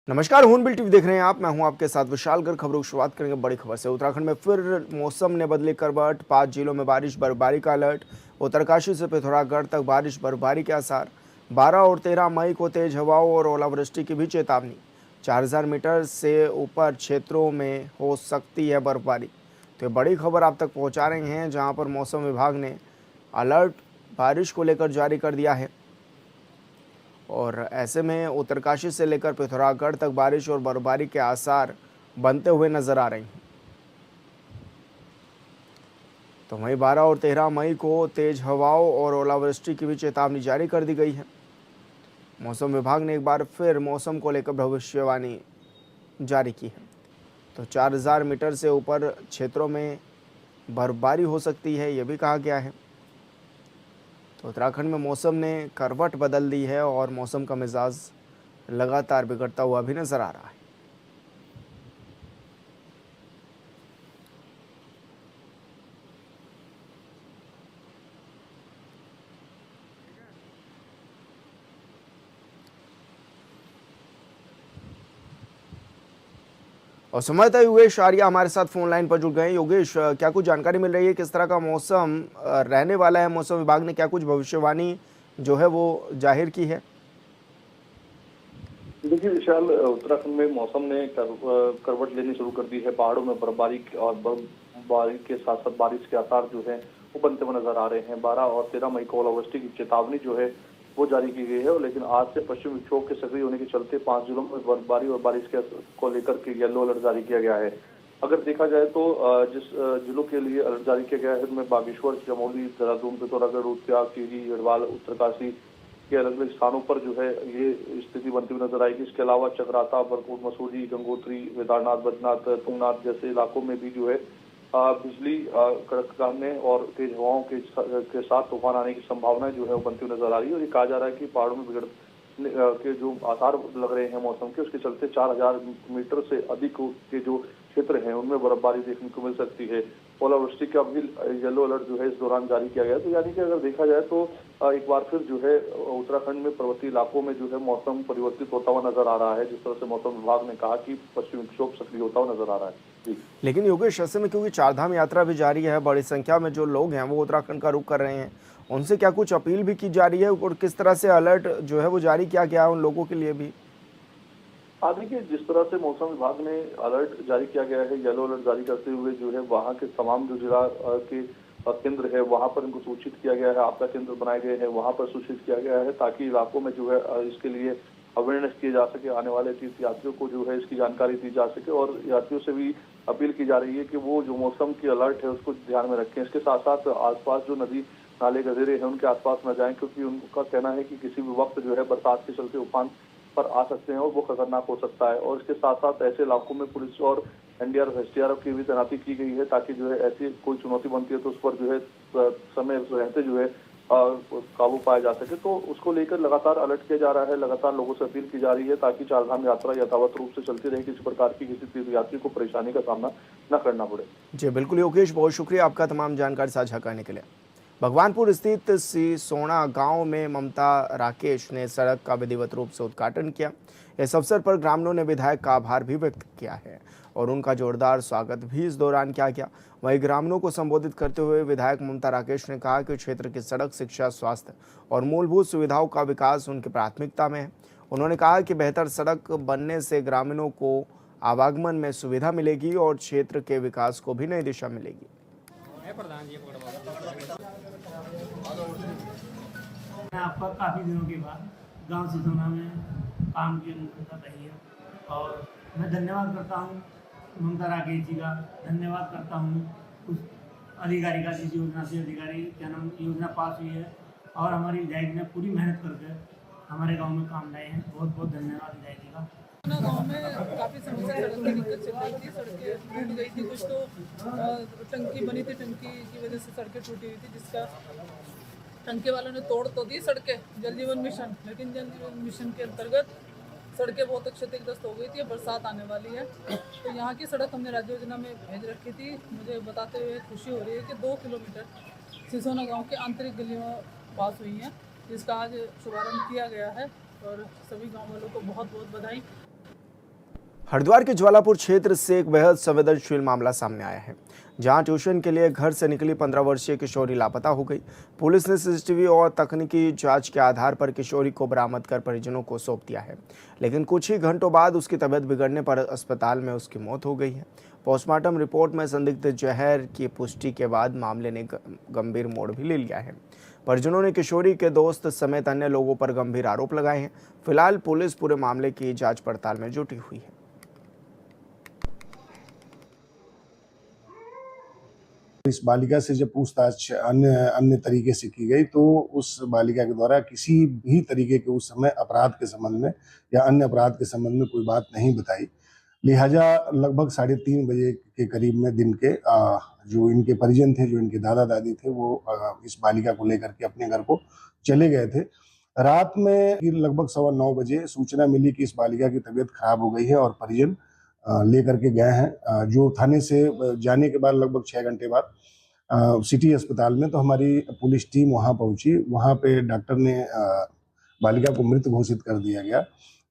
नमस्कार, हूनबिल टीवी देख रहे हैं आप। मैं हूं आपके साथ विशाल गर्ग। खबरों की शुरुआत करेंगे बड़ी खबर से। उत्तराखंड में फिर मौसम ने बदली करवट। 5 जिलों में बारिश बर्फबारी का अलर्ट। उत्तरकाशी से पिथौरागढ़ तक बारिश बर्फबारी के आसार। 12 और 13 मई को तेज हवाओं और ओलावृष्टि की भी चेतावनी। 4000 मीटर से ऊपर क्षेत्रों में हो सकती है बर्फबारी। तो ये बड़ी खबर आप तक पहुंचा रहे हैं, जहां पर मौसम विभाग ने अलर्ट बारिश को लेकर जारी कर दिया है। और ऐसे में उत्तरकाशी से लेकर पिथौरागढ़ तक बारिश और बर्फबारी के आसार बनते हुए नजर आ रहे हैं। तो वहीं 12 और 13 मई को तेज हवाओं और ओलावृष्टि की भी चेतावनी जारी कर दी गई है। मौसम विभाग ने एक बार फिर मौसम को लेकर भविष्यवाणी जारी की है। तो 4000 मीटर से ऊपर क्षेत्रों में बर्फबारी हो सकती है, यह भी कहा गया है। तो उत्तराखंड में मौसम ने करवट बदल दी है और मौसम का मिजाज लगातार बिगड़ता हुआ भी नजर आ रहा है। और संवाददाता योगेश आर्या हमारे साथ फोन लाइन पर जुड़ गए हैं। योगेश, क्या कुछ जानकारी मिल रही है, किस तरह का मौसम रहने वाला है? मौसम विभाग ने क्या कुछ भविष्यवाणी जो है वो जाहिर की है? देखिए विशाल, उत्तराखंड में मौसम ने करवट लेनी शुरू कर दी है। पहाड़ों में बर्फबारी और बर्फबारी के साथ साथ बारिश के आसार जो है वो बनते हुए नजर आ रहे हैं। 12 और 13 मई को ओलावृष्टि की चेतावनी जो है वो जारी की गई है, लेकिन आज से पश्चिमी विक्षोभ के सक्रिय होने के चलते 5 जिलों में बर्फबारी और बारिश के को लेकर के येलो अलर्ट जारी किया गया है। अगर देखा जाए तो जिस जिलों के लिए अलर्ट जारी किया गया है उनमें बागेश्वर, चमोली, देहरादून, पिथौरागढ़, रुद्रप्रयाग, टिहरी, गढ़वाल, उत्तरकाशी के अलग अलग स्थानों पर जो है ये स्थिति बनती हुई नजर आएगी। इसके अलावा चक्राता, बरकोट, मसूरी, गंगोत्री, केदारनाथ, बद्रीनाथ, तुंगनाथ जैसे इलाकों में भी जो है बिजली कड़कने और तेज हवाओं के साथ तूफान आने की संभावना जो है वो बनती हुई नजर आ रही है। और ये कहा जा रहा है कि पहाड़ों में के जो आसार लग रहे हैं मौसम के, उसके चलते 4000 मीटर से अधिक के जो क्षेत्र हैं उनमें बर्फबारी देखने को मिल सकती है। ओलावृष्टि का भी येलो अलर्ट जो है इस दौरान जारी किया गया है। तो यानी कि अगर देखा जाए तो एक बार फिर जो है उत्तराखंड में पर्वतीय इलाकों में जो है मौसम परिवर्तित होता हुआ नजर आ रहा है, जिस तरह से मौसम विभाग ने कहा कि पश्चिमी विक्षोभ सक्रिय होता हुआ नजर आ रहा है। जी। लेकिन योगेश, ऐसे में क्योंकि चारधाम यात्रा भी जारी है, बड़ी संख्या में जो लोग हैं वो उत्तराखंड का रुख कर रहे हैं, उनसे क्या कुछ अपील भी की जा रही है और किस तरह से अलर्ट जो है वो जारी किया गया है उन लोगों के लिए भी? हाँ देखिए, जिस तरह से मौसम विभाग ने अलर्ट जारी किया गया है, येलो अलर्ट जारी करते हुए जो है वहाँ के तमाम जो जिला के केंद्र है वहाँ पर इनको सूचित किया गया है, आपदा केंद्र बनाए गए हैं वहाँ पर सूचित किया गया है, ताकि इलाकों में जो है इसके लिए अवेयरनेस किए जा सके, आने वाले तीर्थ यात्रियों को जो है इसकी जानकारी दी जा सके। और यात्रियों से भी अपील की जा रही है कि वो जो मौसम की अलर्ट है उसको ध्यान में रखें। इसके साथ साथ आसपास जो नदी नाले गजेरे हैं उनके आसपास न जाएं, क्योंकि उनका कहना है कि किसी भी वक्त जो है बरसात के चलते उफान पर आ सकते हैं और वो खतरनाक हो सकता है। और इसके साथ साथ ऐसे इलाकों में पुलिस और एनडीआरएफ, एसडीआरएफ की भी तैनाती की गई है, ताकि जो है ऐसी कोई चुनौती बनती है तो उस पर जो है समय रहते जो है काबू पाया जा सके। तो उसको लेकर लगातार अलर्ट किया जा रहा है, लगातार लोगों से अपील की जा रही है, ताकि चारधाम यात्रा यथावत रूप से चलती रहे, किसी प्रकार की किसी तीर्थ यात्री को परेशानी का सामना न करना पड़े। जी बिल्कुल योगेश, बहुत शुक्रिया आपका तमाम जानकारी साझा करने के लिए। भगवानपुर स्थित सिसोना गांव में ममता राकेश ने सड़क का विधिवत रूप से उद्घाटन किया। इस अवसर पर ग्रामीणों ने विधायक का आभार भी व्यक्त किया है और उनका जोरदार स्वागत भी इस दौरान किया गया। वहीं ग्रामीणों को संबोधित करते हुए विधायक ममता राकेश ने कहा कि क्षेत्र की सड़क, शिक्षा, स्वास्थ्य और मूलभूत सुविधाओं का विकास उनकी प्राथमिकता में है। उन्होंने कहा कि बेहतर सड़क बनने से ग्रामीणों को आवागमन में सुविधा मिलेगी और क्षेत्र के विकास को भी नई दिशा मिलेगी। मैं आपका काफ़ी दिनों के बाद गांव सिसोना में काम की अनुकूलता रही है और मैं धन्यवाद करता हूं ममता राकेश जी का, धन्यवाद करता हूं उस अधिकारी का जिस योजना से अधिकारी क्या नाम योजना पास हुई है और हमारी विधायक ने पूरी मेहनत करके हमारे गांव में काम लाए हैं। बहुत बहुत धन्यवाद विधायक जी का। गांव में काफ़ी समस्या, सड़क की दिक्कत चल रही थी, सड़कें टूट गई थी, कुछ तो टंकी बनी थी, टंकी की वजह से सड़कें टूटी हुई थी, जिसका टंकी वालों ने तोड़ तो दी सड़कें, जल जीवन मिशन, लेकिन जल जीवन मिशन के अंतर्गत सड़कें बहुत क्षतिग्रस्त हो गई थी। बरसात आने वाली है तो यहाँ की सड़क हमने राज्य योजना में भेज रखी थी। मुझे बताते हुए खुशी हो रही है कि 2 किलोमीटर सिसोना गांव के आंतरिक गलियों पास हुई हैं, जिसका आज शुभारंभ किया गया है और सभी गाँव वालों को बहुत बहुत बधाई। हरिद्वार के ज्वालापुर क्षेत्र से एक बेहद संवेदनशील मामला सामने आया है, जहां ट्यूशन के लिए घर से निकली 15 वर्षीय किशोरी लापता हो गई। पुलिस ने सीसीटीवी और तकनीकी जांच के आधार पर किशोरी को बरामद कर परिजनों को सौंप दिया है, लेकिन कुछ ही घंटों बाद उसकी तबीयत बिगड़ने पर अस्पताल में उसकी मौत हो गई है। पोस्टमार्टम रिपोर्ट में संदिग्ध जहर की पुष्टि के बाद मामले ने गंभीर मोड़ भी ले लिया है। परिजनों ने किशोरी के दोस्त समेत अन्य लोगों पर गंभीर आरोप लगाए हैं। फिलहाल पुलिस पूरे मामले की जांच पड़ताल में जुटी हुई है। इस बालिका से जब पूछताछ अन्य तरीके से की गई तो उस बालिका के द्वारा किसी भी तरीके के उस समय अपराध के संबंध में या अन्य अपराध के संबंध में कोई बात नहीं बताई। लिहाजा लगभग 3:30 बजे के करीब में दिन के जो इनके परिजन थे, जो इनके दादा दादी थे, वो इस बालिका को लेकर के अपने घर को चले गए थे। रात में लगभग 9:15 बजे सूचना मिली कि इस बालिका की तबीयत खराब हो गई है और परिजन लेकर के गए हैं। जो थाने से जाने के बाद लगभग 6 घंटे बाद सिटी अस्पताल में तो हमारी पुलिस टीम वहां पहुंची। वहां पे डॉक्टर ने बालिका को मृत घोषित कर दिया गया।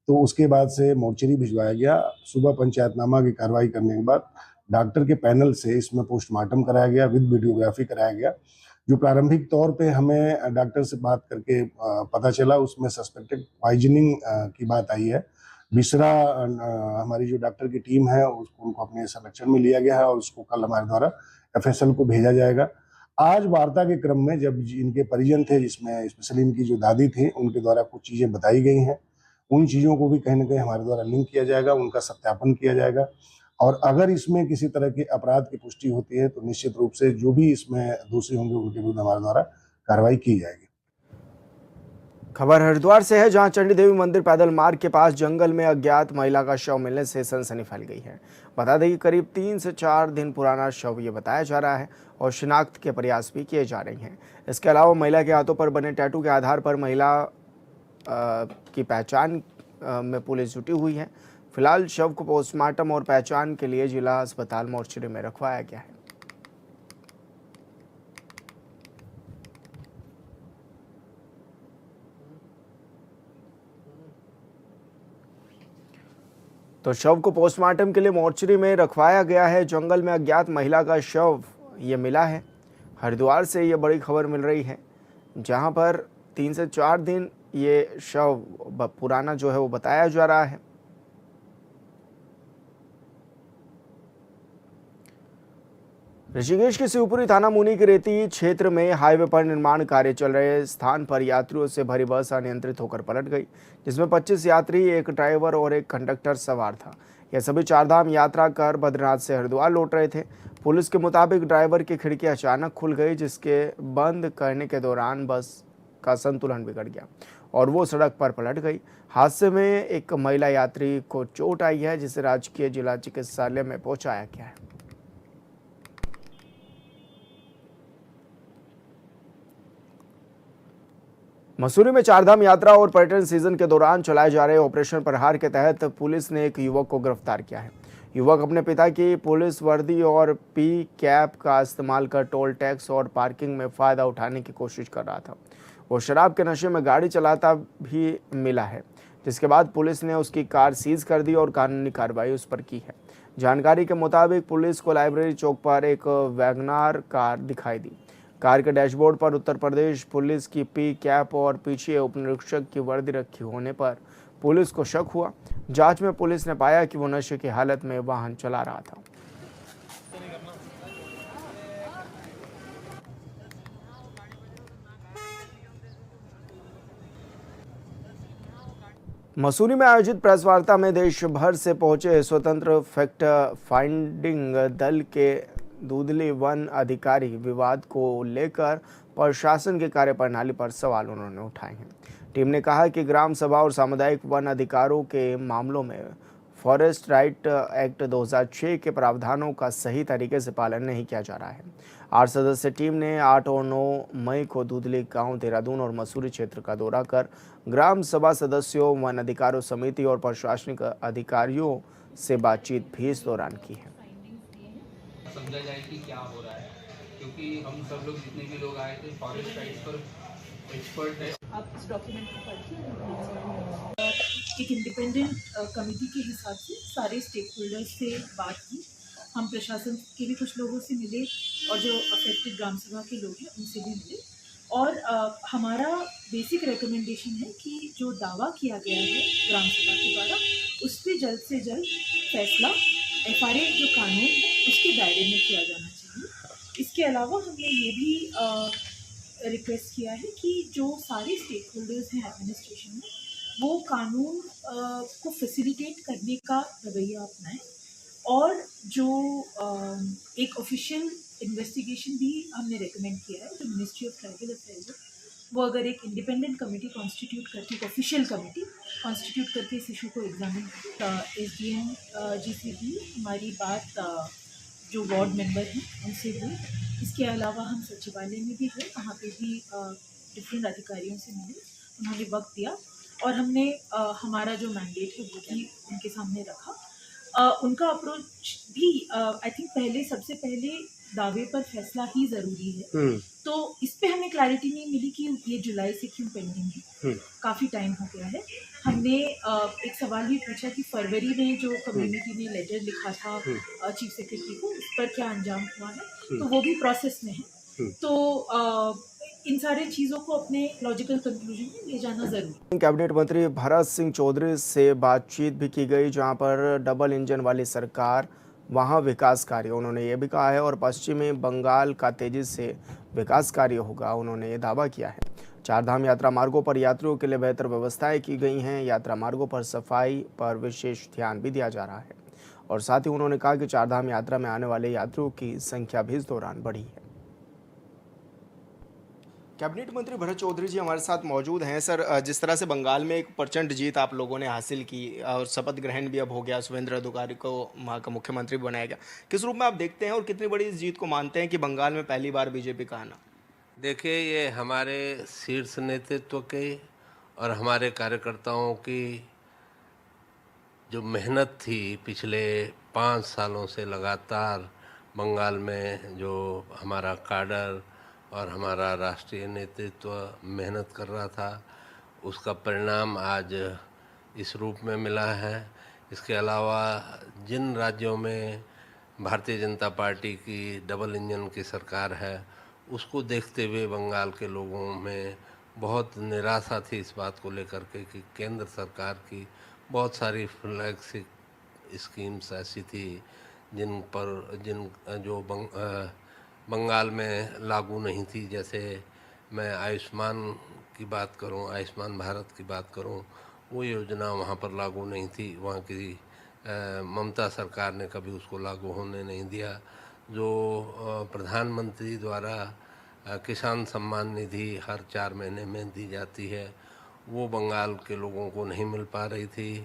तो उसके बाद से मोर्चरी भिजवाया गया। सुबह पंचायतनामा की कार्रवाई करने के बाद डॉक्टर के पैनल से इसमें पोस्टमार्टम कराया गया, विद वीडियोग्राफी कराया गया। जो प्रारंभिक तौर पे हमें डॉक्टर से बात करके पता चला, उसमें सस्पेक्टेड पॉइजनिंग की बात आई है। मिश्रा हमारी जो डॉक्टर की टीम है उनको अपने संरक्षण में लिया गया है और उसको कल हमारे द्वारा FSL को भेजा जाएगा। आज वार्ता के क्रम में जब इनके परिजन थे, जिसमें स्पेशली इनकी जो दादी थी, उनके द्वारा कुछ चीज़ें बताई गई हैं, उन चीज़ों को भी कहीं ना कहीं हमारे द्वारा लिंक किया जाएगा, उनका सत्यापन किया जाएगा और अगर इसमें किसी तरह के अपराध की पुष्टि होती है तो निश्चित रूप से जो भी इसमें दोषी होंगे उनके विरुद्ध हमारे द्वारा कार्रवाई की जाएगी। खबर हरिद्वार से है, जहां चंडी देवी मंदिर पैदल मार्ग के पास जंगल में अज्ञात महिला का शव मिलने से सनसनी फैल गई है। बता दें कि करीब 3 से 4 दिन पुराना शव ये बताया जा रहा है और शिनाख्त के प्रयास भी किए जा रहे हैं। इसके अलावा महिला के हाथों पर बने टैटू के आधार पर महिला की पहचान में पुलिस जुटी हुई है। फिलहाल शव को पोस्टमार्टम और पहचान के लिए जिला अस्पताल मोर्चरी में रखवाया गया है। तो शव को पोस्टमार्टम के लिए मोर्चरी में रखवाया गया है। जंगल में अज्ञात महिला का शव ये मिला है। हरिद्वार से ये बड़ी खबर मिल रही है, जहां पर 3 से 4 दिन ये शव पुराना जो है वो बताया जा रहा है। ऋषिकेश के शिवपुरी थाना मुनि के रेती क्षेत्र में हाईवे पर निर्माण कार्य चल रहे स्थान पर यात्रियों से भरी बस अनियंत्रित होकर पलट गई, जिसमें 25 यात्री, एक ड्राइवर और एक कंडक्टर सवार था। यह सभी चारधाम यात्रा कर बद्रीनाथ से हरिद्वार लौट रहे थे। पुलिस के मुताबिक ड्राइवर की खिड़की अचानक खुल गई, जिसके बंद करने के दौरान बस का संतुलन बिगड़ गया और वो सड़क पर पलट गई। हादसे में एक महिला यात्री को चोट आई है, जिसे राजकीय जिला चिकित्सालय में पहुंचाया गया है। मसूरी में चारधाम यात्रा और पर्यटन सीजन के दौरान चलाए जा रहे ऑपरेशन प्रहार के तहत पुलिस ने एक युवक को गिरफ्तार किया है। युवक अपने पिता की पुलिस वर्दी और पी कैप का इस्तेमाल कर टोल टैक्स और पार्किंग में फ़ायदा उठाने की कोशिश कर रहा था। वो शराब के नशे में गाड़ी चलाता भी मिला है, जिसके बाद पुलिस ने उसकी कार सीज कर दी और कानूनी कार्रवाई उस पर की है। जानकारी के मुताबिक पुलिस को लाइब्रेरी चौक पर एक वैगनार कार दिखाई दी। कार के डैशबोर्ड पर उत्तर प्रदेश पुलिस की पी कैप और पीछे उपनिरीक्षक की वर्दी रखी होने पर पुलिस को शक हुआ। जांच में पुलिस ने पाया कि वो नशे की हालत में वाहन चला रहा था। मसूरी में आयोजित प्रेस वार्ता में देश भर से पहुंचे स्वतंत्र फैक्ट फाइंडिंग दल के दूधली वन अधिकारी विवाद को लेकर प्रशासन की कार्यप्रणाली पर सवाल उन्होंने उठाए हैं। टीम ने कहा कि ग्राम सभा और सामुदायिक वन अधिकारों के मामलों में फॉरेस्ट राइट एक्ट 2006 के प्रावधानों का सही तरीके से पालन नहीं किया जा रहा है। 8 सदस्यीय टीम ने 8 और 9 मई को दूधली गांव, देहरादून और मसूरी क्षेत्र का दौरा कर ग्राम सभा सदस्यों, वन अधिकारों समिति और प्रशासनिक अधिकारियों से बातचीत भी इस दौरान की है। समझा जाए कि क्या हो रहा है, क्योंकि हम सब लोग जितने भी लोग आए थे फॉरेस्ट राइट्स पर एक्सपर्ट है। आप इस डॉक्यूमेंट को पढ़िए। एक इंडिपेंडेंट कमेटी के हिसाब से सारे स्टेक होल्डर्स से बात की। हम प्रशासन के भी कुछ लोगों से मिले और जो अफेक्टेड ग्राम सभा के लोग हैं उनसे भी मिले। और हमारा बेसिक रिकमेंडेशन है कि जो दावा किया गया है ग्राम सभा के द्वारा उस पर जल्द से जल्द फैसला FRA जो कानून है उसके दायरे में किया जाना चाहिए। इसके अलावा हमने ये भी रिक्वेस्ट किया है कि जो सारे स्टेक होल्डर्स हैं एडमिनिस्ट्रेशन में वो कानून को फैसिलिटेट करने का रवैया अपनाएं और जो एक ऑफिशियल इन्वेस्टिगेशन भी हमने रेकमेंड किया है जो मिनिस्ट्री ऑफ ट्राइबल अफेयर्स है वो अगर एक इंडिपेंडेंट कमेटी कॉन्स्टिट्यूट करके एक ऑफिशियल कमेटी कॉन्स्टिट्यूट करके इस इशू को एग्जामिन SDM जी से भी हमारी बात जो वार्ड मेंबर हैं उनसे हुई। इसके अलावा हम सचिवालय में भी गए, वहाँ पे भी डिफरेंट अधिकारियों से मिले, उन्होंने वक्त दिया और हमने हमारा जो मैंडेट है वो भी उनके सामने रखा। उनका अप्रोच भी आई थिंक सबसे पहले दावे पर फैसला ही ज़रूरी है, तो इस पे हमें क्लैरिटी नहीं मिली कि ये जुलाई से क्यों पेंडिंग है। काफ़ी टाइम हो गया है। हमने एक सवाल भी पूछा कि फरवरी में जो कम्युनिटी ने लेटर लिखा था चीफ सेक्रेटरी को उस पर क्या अंजाम हुआ है, तो वो भी प्रोसेस में है। तो इन सारे चीज़ों को अपने लॉजिकल कंक्लूजन में ले जाना ज़रूरी है। कैबिनेट मंत्री भरत सिंह चौधरी से बातचीत भी की गई, जहां पर डबल इंजन वाली सरकार वहां विकास कार्य उन्होंने ये भी कहा है और पश्चिमी बंगाल का तेजी से विकास कार्य होगा, उन्होंने ये दावा किया है। चारधाम यात्रा मार्गों पर यात्रियों के लिए बेहतर व्यवस्थाएं की गई हैं। यात्रा मार्गों पर सफाई पर विशेष ध्यान भी दिया जा रहा है और साथ ही उन्होंने कहा कि चारधाम यात्रा में आने वाले यात्रियों की संख्या भी इस दौरान बढ़ी है। कैबिनेट मंत्री भरत चौधरी जी हमारे साथ मौजूद हैं। सर, जिस तरह से बंगाल में एक प्रचंड जीत आप लोगों ने हासिल की और शपथ ग्रहण भी अब हो गया, शुभेंद्र अधिकारी को वहाँ का मुख्यमंत्री बनाया गया, किस रूप में आप देखते हैं और कितनी बड़ी इस जीत को मानते हैं कि बंगाल में पहली बार बीजेपी का आना? देखिए, ये हमारे शीर्ष नेतृत्व के और हमारे कार्यकर्ताओं की जो मेहनत थी पिछले 5 सालों से लगातार बंगाल में, जो हमारा काडर और हमारा राष्ट्रीय नेतृत्व मेहनत कर रहा था, उसका परिणाम आज इस रूप में मिला है। इसके अलावा जिन राज्यों में भारतीय जनता पार्टी की डबल इंजन की सरकार है, उसको देखते हुए बंगाल के लोगों में बहुत निराशा थी इस बात को लेकर के कि केंद्र सरकार की बहुत सारी फ्लैगशिप स्कीम्स ऐसी थी जो बंगाल में लागू नहीं थी। जैसे मैं आयुष्मान की बात करूं, आयुष्मान भारत की बात करूं, वो योजना वहाँ पर लागू नहीं थी। वहाँ की ममता सरकार ने कभी उसको लागू होने नहीं दिया। जो प्रधानमंत्री द्वारा किसान सम्मान निधि हर 4 महीने में दी जाती है, वो बंगाल के लोगों को नहीं मिल पा रही थी।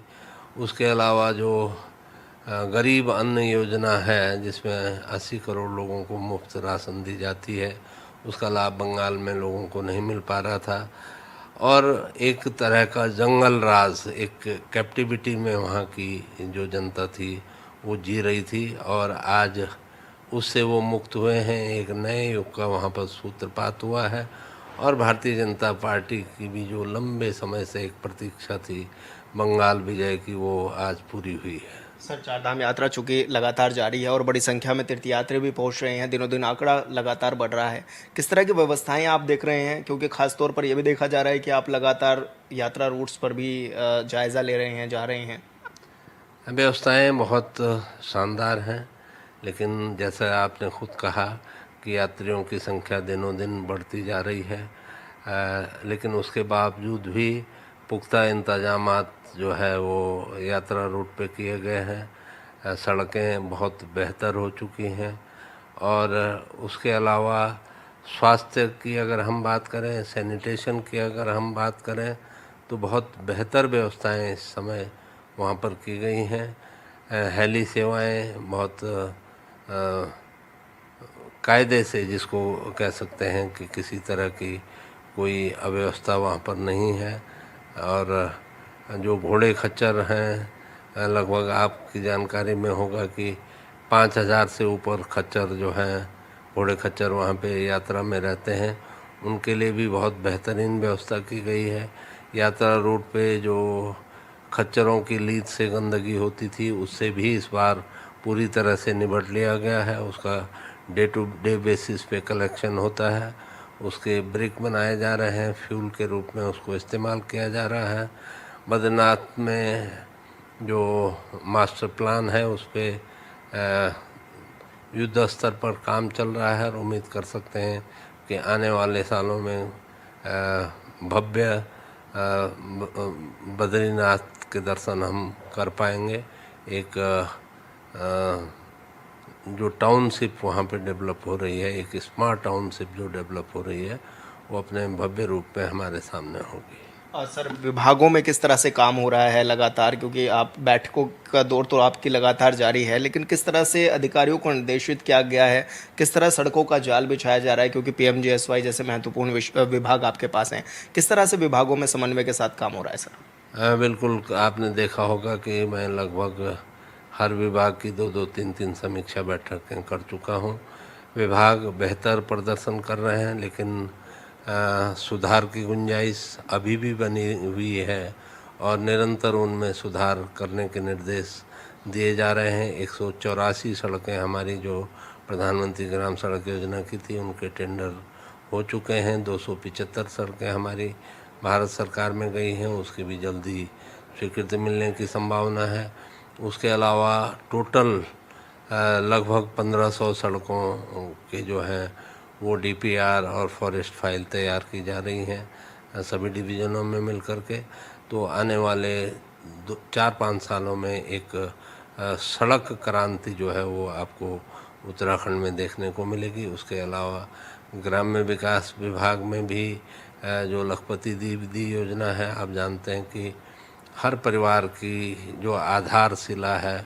उसके अलावा जो गरीब अन्न योजना है, जिसमें 80 करोड़ लोगों को मुफ्त राशन दी जाती है, उसका लाभ बंगाल में लोगों को नहीं मिल पा रहा था। और एक तरह का जंगल राज, एक कैप्टिविटी में वहाँ की जो जनता थी वो जी रही थी और आज उससे वो मुक्त हुए हैं। एक नए युग का वहाँ पर सूत्रपात हुआ है और भारतीय जनता पार्टी की भी जो लंबे समय से एक प्रतीक्षा थी बंगाल विजय की, वो आज पूरी हुई है। सर, चारधाम यात्रा चूँकि लगातार जारी है और बड़ी संख्या में तीर्थयात्री भी पहुंच रहे हैं, दिनों दिन आंकड़ा लगातार बढ़ रहा है, किस तरह की व्यवस्थाएं आप देख रहे हैं? क्योंकि खास तौर पर यह भी देखा जा रहा है कि आप लगातार यात्रा रूट्स पर भी जायज़ा ले रहे हैं, जा रहे हैं। व्यवस्थाएं बहुत शानदार हैं, लेकिन जैसा आपने खुद कहा कि यात्रियों की संख्या दिनों दिन बढ़ती जा रही है, लेकिन उसके बावजूद भी पुख्ता इंतजामात जो है वो यात्रा रूट पे किए गए हैं। सड़कें बहुत बेहतर हो चुकी हैं और उसके अलावा स्वास्थ्य की अगर हम बात करें, सैनिटेशन की अगर हम बात करें, तो बहुत बेहतर व्यवस्थाएं इस समय वहाँ पर की गई हैं। हेली सेवाएं बहुत कायदे से, जिसको कह सकते हैं कि किसी तरह की कोई अव्यवस्था वहाँ पर नहीं है। और जो घोड़े खच्चर हैं, लगभग आपकी जानकारी में होगा कि 5000 से ऊपर खच्चर जो हैं, घोड़े खच्चर वहाँ पे यात्रा में रहते हैं, उनके लिए भी बहुत बेहतरीन व्यवस्था की गई है। यात्रा रूट पे जो खच्चरों की लीद से गंदगी होती थी, उससे भी इस बार पूरी तरह से निपट लिया गया है। उसका डे टू डे बेसिस पे कलेक्शन होता है। उसके ब्रिक बनाए जा रहे हैं, फ्यूल के रूप में उसको इस्तेमाल किया जा रहा है। बद्रीनाथ में जो मास्टर प्लान है उस पर युद्ध स्तर पर काम चल रहा है और उम्मीद कर सकते हैं कि आने वाले सालों में भव्य बद्रीनाथ के दर्शन हम कर पाएंगे। एक जो टाउनशिप वहाँ पे डेवलप हो रही है, एक स्मार्ट टाउनशिप जो डेवलप हो रही है, वो अपने भव्य रूप में हमारे सामने होगी। सर, विभागों में किस तरह से काम हो रहा है लगातार, क्योंकि आप बैठकों का दौर तो आपकी लगातार जारी है, लेकिन किस तरह से अधिकारियों को निर्देशित किया गया है, किस तरह सड़कों का जाल बिछाया जा रहा है, क्योंकि पीएमजीएसवाई जैसे महत्वपूर्ण विभाग आपके पास हैं, किस तरह से विभागों में समन्वय के साथ काम हो रहा है सर? बिल्कुल, आपने देखा होगा कि मैं लगभग हर विभाग की 2-2, 3-3 समीक्षा बैठकें कर चुका हूँ। विभाग बेहतर प्रदर्शन कर रहे हैं, लेकिन सुधार की गुंजाइश अभी भी बनी हुई है और निरंतर उनमें सुधार करने के निर्देश दिए जा रहे हैं। 184 सड़कें हमारी जो प्रधानमंत्री ग्राम सड़क योजना की थी उनके टेंडर हो चुके हैं। 275 सड़कें हमारी भारत सरकार में गई हैं, उसकी भी जल्दी स्वीकृति मिलने की संभावना है। उसके अलावा टोटल लगभग 1500 सड़कों के जो हैं वो डीपीआर और फॉरेस्ट फाइल तैयार की जा रही हैं सभी डिवीज़नों में मिल कर के। तो आने वाले 4-5 सालों में एक सड़क क्रांति जो है वो आपको उत्तराखंड में देखने को मिलेगी। उसके अलावा ग्राम्य विकास विभाग में भी जो लखपति दीदी योजना है, आप जानते हैं कि हर परिवार की जो आधारशिला है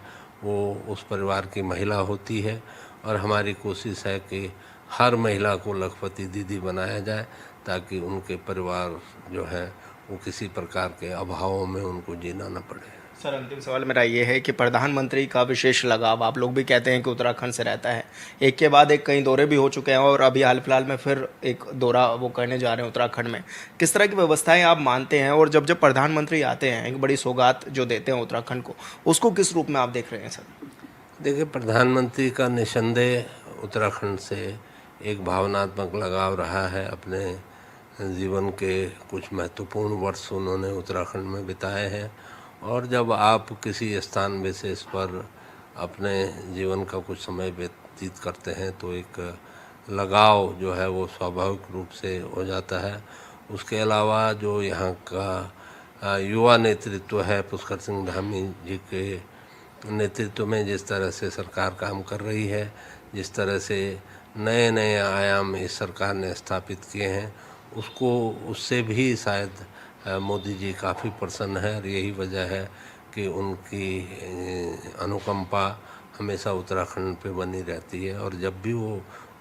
वो उस परिवार की महिला होती है और हमारी कोशिश है कि हर महिला को लखपति दीदी बनाया जाए ताकि उनके परिवार जो है वो किसी प्रकार के अभावों में उनको जीना न पड़े। सर, अंतिम सवाल मेरा ये है कि प्रधानमंत्री का विशेष लगाव, आप लोग भी कहते हैं कि उत्तराखंड से रहता है, एक के बाद एक कई दौरे भी हो चुके हैं और अभी हाल फिलहाल में फिर एक दौरा वो करने जा रहे हैं उत्तराखंड में, किस तरह की व्यवस्थाएं आप मानते हैं? और जब जब प्रधानमंत्री आते हैं एक बड़ी सौगात जो देते हैं उत्तराखंड को, उसको किस रूप में आप देख रहे हैं सर? देखिए, प्रधानमंत्री का निसंदेह उत्तराखंड से एक भावनात्मक लगाव रहा है। अपने जीवन के कुछ महत्वपूर्ण वर्ष उन्होंने उत्तराखंड में बिताए हैं और जब आप किसी स्थान विशेष पर अपने जीवन का कुछ समय व्यतीत करते हैं तो एक लगाव जो है वो स्वाभाविक रूप से हो जाता है। उसके अलावा जो यहाँ का युवा नेतृत्व है, पुष्कर सिंह धामी जी के नेतृत्व में जिस तरह से सरकार काम कर रही है, जिस तरह से नए नए आयाम इस सरकार ने स्थापित किए हैं, उससे भी शायद मोदी जी काफ़ी प्रसन्न है और यही वजह है कि उनकी अनुकंपा हमेशा उत्तराखंड पे बनी रहती है और जब भी वो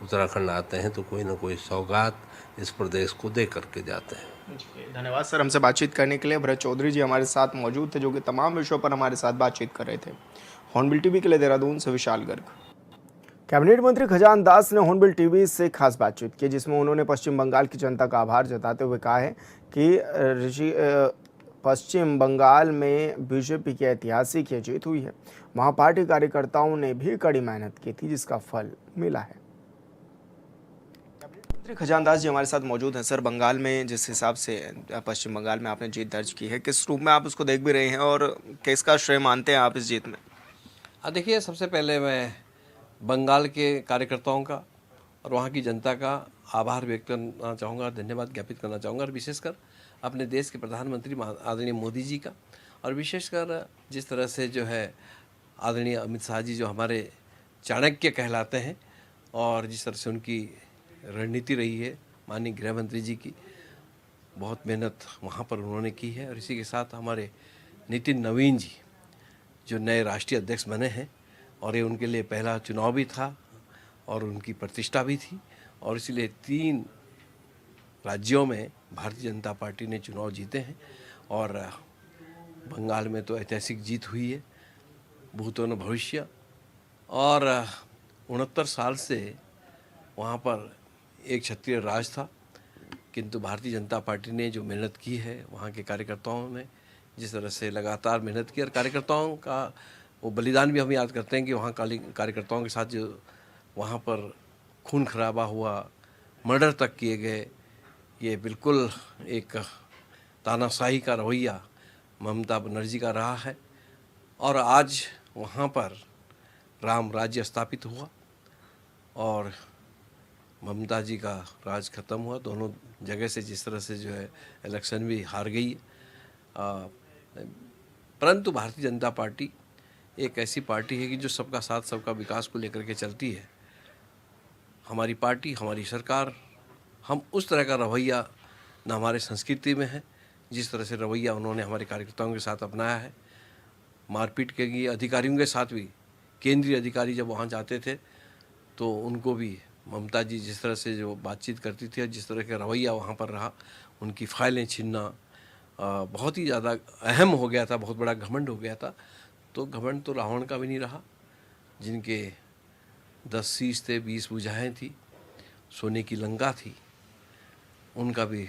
उत्तराखंड आते हैं तो कोई ना कोई सौगात इस प्रदेश को दे करके जाते हैं। धन्यवाद सर, हमसे बातचीत करने के लिए। भरत चौधरी जी हमारे साथ मौजूद थे जो कि तमाम विषयों पर हमारे साथ बातचीत कर रहे थे। हॉर्नबिल टीवी के लिए देहरादून से विशाल गर्ग। कैबिनेट मंत्री खजान दास ने हॉर्नबिल टीवी से खास बातचीत की जिसमें उन्होंने पश्चिम बंगाल की जनता का आभार जताते हुए कहा है कि पश्चिम बंगाल में बीजेपी की ऐतिहासिक ये जीत हुई है। वहाँ पार्टी कार्यकर्ताओं ने भी कड़ी मेहनत की थी जिसका फल मिला है। मंत्री खजान दास जी हमारे साथ मौजूद हैं। सर, बंगाल में जिस हिसाब से पश्चिम बंगाल में आपने जीत दर्ज की है, किस रूप में आप उसको देख भी रहे हैं और किसका श्रेय मानते हैं आप इस जीत में? देखिए, सबसे पहले मैं बंगाल के कार्यकर्ताओं का और वहाँ की जनता का आभार व्यक्त करना चाहूँगा, धन्यवाद ज्ञापित करना चाहूँगा और विशेषकर अपने देश के प्रधानमंत्री आदरणीय मोदी जी का और विशेषकर जिस तरह से जो है आदरणीय अमित शाह जी जो हमारे चाणक्य कहलाते हैं और जिस तरह से उनकी रणनीति रही है, माननीय गृह मंत्री जी की बहुत मेहनत वहाँ पर उन्होंने की है और इसी के साथ हमारे नितिन नवीन जी जो नए राष्ट्रीय अध्यक्ष बने हैं और ये उनके लिए पहला चुनाव भी था और उनकी प्रतिष्ठा भी थी और इसलिए 3 राज्यों में भारतीय जनता पार्टी ने चुनाव जीते हैं और बंगाल में तो ऐतिहासिक जीत हुई है, भूतो न भविष्य। और 69 साल से वहाँ पर एक क्षत्रिय राज था, किंतु भारतीय जनता पार्टी ने जो मेहनत की है वहाँ के कार्यकर्ताओं ने जिस तरह से लगातार मेहनत की, और कार्यकर्ताओं का वो बलिदान भी हम याद करते हैं कि वहाँ कार्यकर्ताओं के साथ जो वहाँ पर खून खराबा हुआ, मर्डर तक किए गए, ये बिल्कुल एक तानाशाही का रवैया ममता बनर्जी का रहा है। और आज वहाँ पर राम राज्य स्थापित हुआ और ममता जी का राज खत्म हुआ। दोनों जगह से जिस तरह से जो है इलेक्शन भी हार गई है, परंतु भारतीय जनता पार्टी एक ऐसी पार्टी है कि जो सबका साथ सबका विकास को लेकर के चलती है। हमारी पार्टी, हमारी सरकार, हम उस तरह का रवैया न हमारे संस्कृति में है जिस तरह से रवैया उन्होंने हमारे कार्यकर्ताओं के साथ अपनाया है। मारपीट के लिए अधिकारियों के साथ भी, केंद्रीय अधिकारी जब वहाँ जाते थे तो उनको भी ममता जी जिस तरह से जो बातचीत करती थी और जिस तरह का रवैया वहाँ पर रहा, उनकी फाइलें छीनना बहुत ही ज़्यादा अहम हो गया था, बहुत बड़ा घमंड हो गया था। तो घमंड तो रावण का भी नहीं रहा। जिनके 10 शीश थे, 20 भुजाएं थी, सोने की लंका थी, उनका भी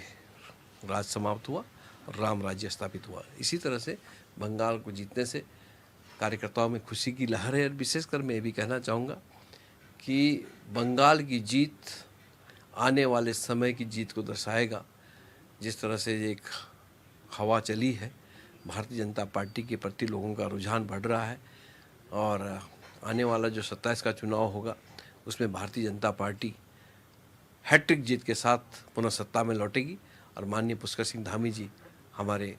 राज समाप्त हुआ और राम राज्य स्थापित हुआ। इसी तरह से बंगाल को जीतने से कार्यकर्ताओं में खुशी की लहर है। और विशेषकर मैं ये भी कहना चाहूँगा कि बंगाल की जीत आने वाले समय की जीत को दर्शाएगा। जिस तरह से एक हवा चली है, भारतीय जनता पार्टी के प्रति लोगों का रुझान बढ़ रहा है और आने वाला जो 27 का चुनाव होगा उसमें भारतीय जनता पार्टी हैट्रिक जीत के साथ पुनः सत्ता में लौटेगी और माननीय पुष्कर सिंह धामी जी हमारे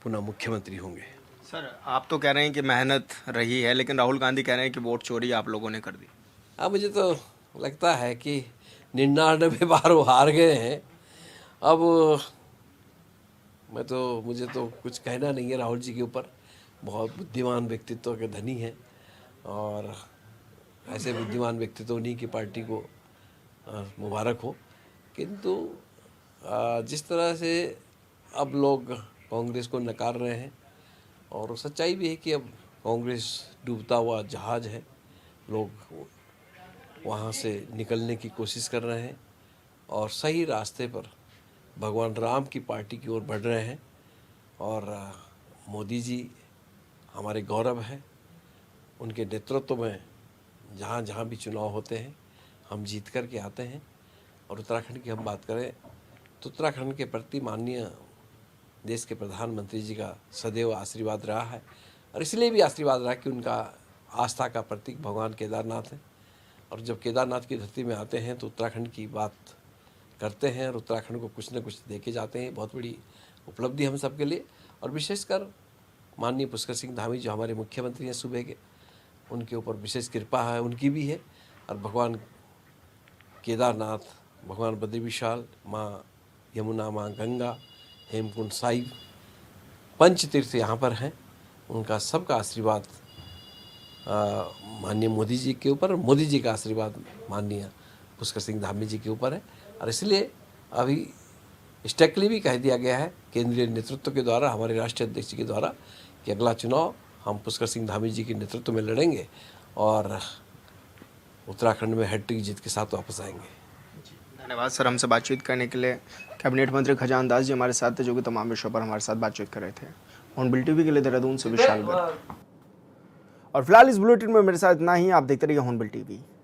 पुनः मुख्यमंत्री होंगे। सर, आप तो कह रहे हैं कि मेहनत रही है, लेकिन राहुल गांधी कह रहे हैं कि वोट चोरी आप लोगों ने कर दी। अब मुझे तो लगता है कि 99 बार वो हार गए हैं। अब मुझे तो कुछ कहना नहीं है राहुल जी के ऊपर। बहुत बुद्धिमान व्यक्तित्व के धनी हैं और ऐसे बुद्धिमान व्यक्तित्व उन्हीं की पार्टी को मुबारक हो। किंतु जिस तरह से अब लोग कांग्रेस को नकार रहे हैं, और सच्चाई भी है कि अब कांग्रेस डूबता हुआ जहाज है, लोग वहाँ से निकलने की कोशिश कर रहे हैं और सही रास्ते पर भगवान राम की पार्टी की ओर बढ़ रहे हैं। और मोदी जी हमारे गौरव है। उनके नेतृत्व में जहाँ जहाँ भी चुनाव होते हैं हम जीत कर के आते हैं। और उत्तराखंड की हम बात करें तो उत्तराखंड के प्रति माननीय देश के प्रधानमंत्री जी का सदैव आशीर्वाद रहा है, और इसलिए भी आशीर्वाद रहा कि उनका आस्था का प्रतीक भगवान केदारनाथ है। और जब केदारनाथ की धरती में आते हैं तो उत्तराखंड की बात करते हैं और उत्तराखंड को कुछ न कुछ दे के जाते हैं। बहुत बड़ी उपलब्धि हम सबके लिए। और विशेषकर माननीय पुष्कर सिंह धामी जो हमारे मुख्यमंत्री हैं सूबे के, उनके ऊपर विशेष कृपा है, उनकी भी है। और भगवान केदारनाथ, भगवान बद्री विशाल, माँ यमुना, माँ गंगा, हेमकुंड साहिब, पंच तीर्थ यहाँ पर हैं। उनका सबका आशीर्वाद माननीय मोदी जी के ऊपर, मोदी जी का आशीर्वाद माननीय पुष्कर सिंह धामी जी के ऊपर है। और इसलिए अभी स्ट्रिक्टली भी कह दिया गया है केंद्रीय नेतृत्व के द्वारा, हमारे राष्ट्रीय अध्यक्ष के द्वारा, कि अगला चुनाव हम पुष्कर सिंह धामी जी के नेतृत्व में लड़ेंगे और उत्तराखंड में हैट्रिक जीत के साथ वापस आएंगे। धन्यवाद सर, हमसे बातचीत करने के लिए। कैबिनेट मंत्री खजान दास जी हमारे साथ थे, जो कि तमाम विषयों पर हमारे साथ बातचीत कर रहे थे। हॉर्नबिल टीवी के लिए देहरादून से विशाल गर्ग। और फिलहाल इस बुलेटिन में मेरे साथ इतना ही। आप देखते रहिए हॉर्नबिल टीवी।